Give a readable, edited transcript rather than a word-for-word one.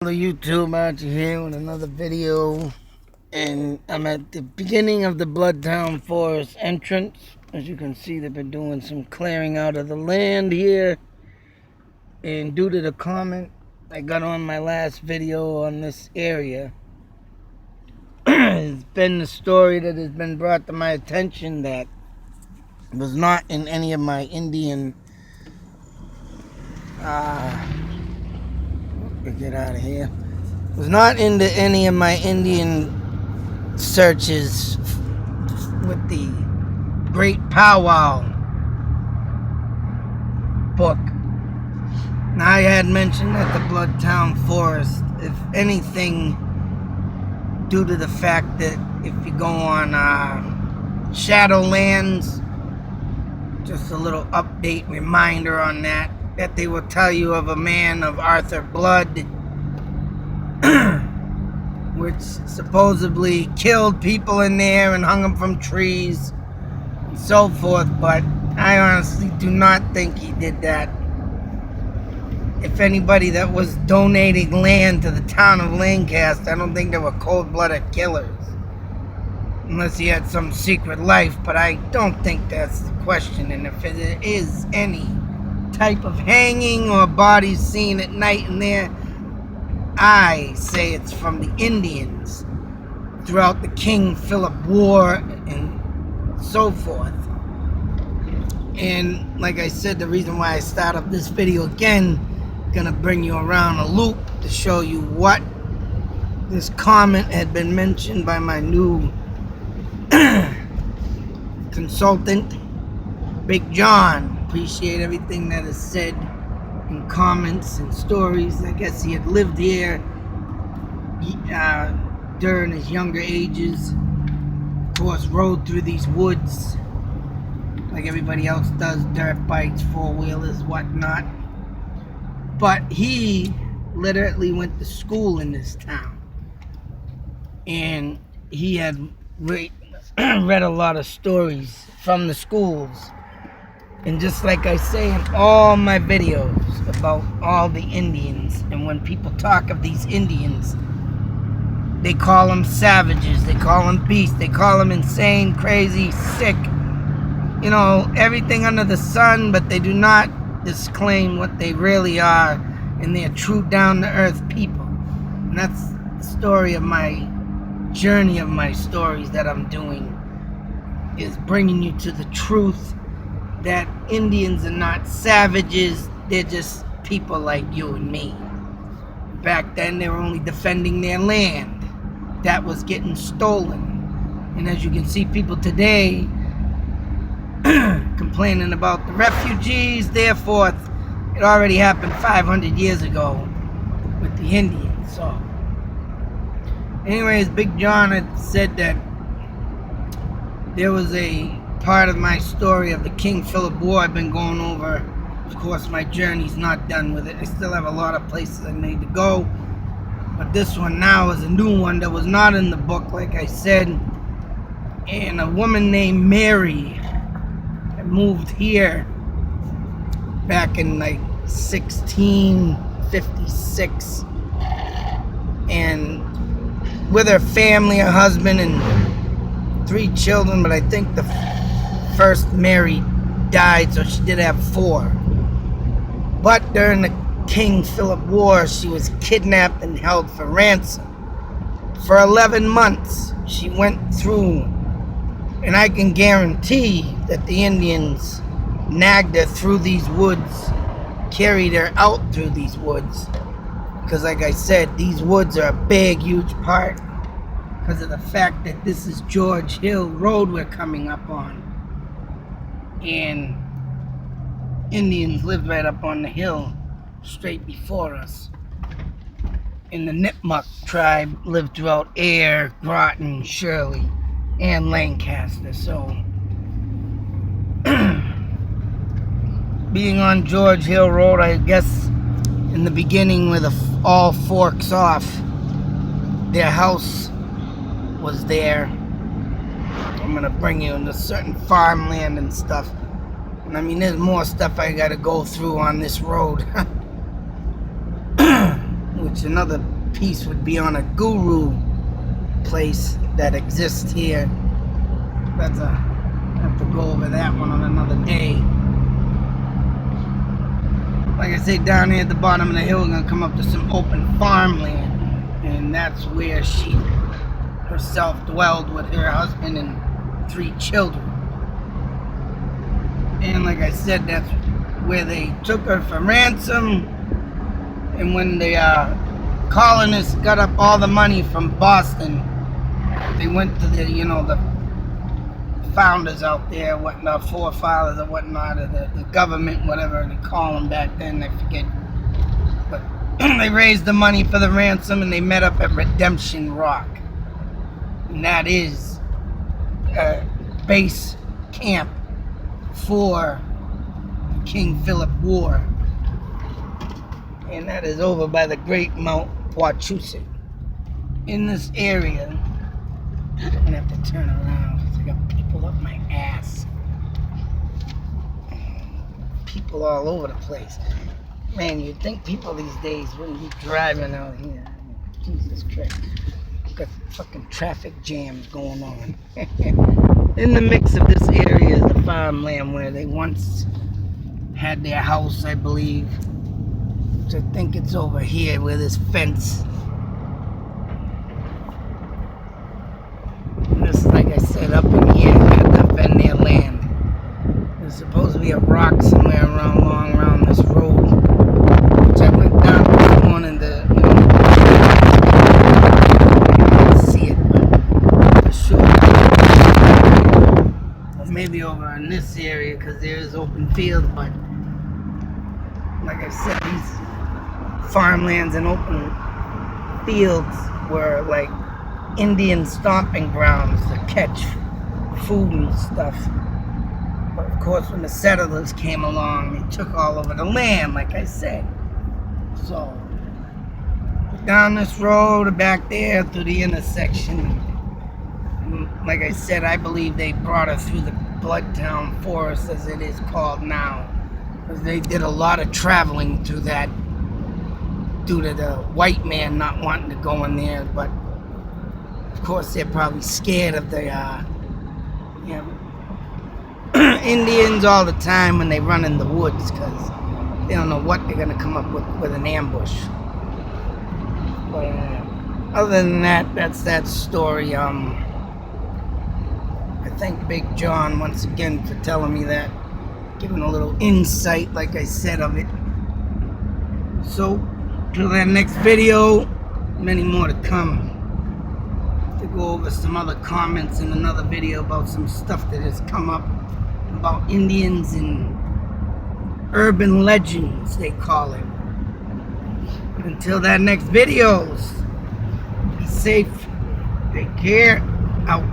Hello YouTube, out here with another video, and I'm at the beginning of the Bloodtown Forest entrance. As you can see, they've been doing some clearing out of the land here, and due to the comment I got on my last video on this area, it's been the story that has been brought to my attention that was not in any of my Indian get out of here. Was not into any of my Indian searches with the Great Powwow book. Now, I had mentioned that the Bloodtown Forest, if anything, due to the fact that if you go on Shadowlands, just a little update reminder on that they will tell you of a man of Arthur blood which supposedly killed people in there and hung them from trees and so forth, but I honestly do not think he did that. If anybody that was donating land to the town of Lancaster, I don't think they were cold-blooded killers, unless he had some secret life, but I don't think that's the question. And if there is any type of hanging or bodies seen at night in there, I say it's from the Indians throughout the King Philip War and so forth. And like I said, the reason why I start up this video again, gonna bring you around a loop to show you what this comment had been mentioned by my new consultant, Big John. Appreciate everything that is said in comments and stories. I guess he had lived here during his younger ages. Of course, rode through these woods like everybody else does, dirt bikes, four-wheelers, whatnot. But he literally went to school in this town, and he had read a lot of stories from the schools. And just like I say in all my videos about all the Indians, and when people talk of these Indians, they call them savages, they call them beasts, they call them insane, crazy, sick, you know, everything under the sun, but they do not disclaim what they really are, and they're true down-to-earth people. And that's the story of my journey, of my stories that I'm doing, is bringing you to the truth that Indians are not savages, they're just people like you and me. Back then, they were only defending their land that was getting stolen. And as you can see, people today complaining about the refugees, therefore, it already happened 500 years ago with the Indians. So, anyways, Big John had said that there was a part of my story of the King Philip War I've been going over. Of course, my journey's not done with it. I still have a lot of places I need to go. But this one now is a new one that was not in the book, like I said. And a woman named Mary had moved here back in like 1656. And with her family, her husband, and 3 children, but I think the first Mary died, so she did have 4. But during the King Philip War, she was kidnapped and held for ransom. For 11 months, she went through, and I can guarantee that the Indians nagged her through these woods, carried her out through these woods, because like I said, these woods are a big, huge part because of the fact that this is George Hill Road we're coming up on. And Indians lived right up on the hill straight before us. And the Nipmuc tribe lived throughout Ayr, Groton, Shirley, and Lancaster. So being on George Hill Road, I guess in the beginning where all forks off, their house was there. I'm gonna bring you into certain farmland and stuff. And I mean, there's more stuff I gotta go through on this road. which another piece would be on a guru place that exists here. I have to go over that one on another day. Like I say, down here at the bottom of the hill, we're going to come up to some open farmland. And that's where she herself dwelled with her husband and 3 children. And like I said, that's where they took her for ransom. And when the colonists got up all the money from Boston, they went to the, the founders out there, whatnot, forefathers or whatnot, or the government, whatever they call them back then, I forget. But they raised the money for the ransom and they met up at Redemption Rock. And that is a base camp for King Philip War. And that is over by the Great Mount Wachusett. In this area, I'm going to have to turn around because I got people up my ass. People all over the place. Man, you'd think people these days wouldn't be driving out here. Jesus Christ. Got fucking traffic jams going on. In the mix of this area is the farmland where they once had their house, I believe. So I think it's over here where this fence. And this, like I said, up in here, had to defend their land. There's supposed to be a rock somewhere around this road, which I went down this morning to, see it, but for sure. Or maybe over in this area because there is open field, but like I said, these farmlands and open fields were like Indian stomping grounds to catch food and stuff. But of course, when the settlers came along, they took all over the land, like I said. So, down this road, back there, through the intersection. And like I said, I believe they brought her through the Bloodtown Forest, as it is called now. Because they did a lot of traveling through that due to the white man not wanting to go in there. But, of course, they're probably scared of the Indians all the time when they run in the woods because they don't know what they're going to come up with an ambush. But other than that, that's that story. I thank Big John once again for telling me that, giving a little insight, like I said, of it. So, till that next video, many more to come. To go over some other comments in another video about some stuff that has come up about Indians and urban legends, they call it. But until that next video, be safe, take care, out.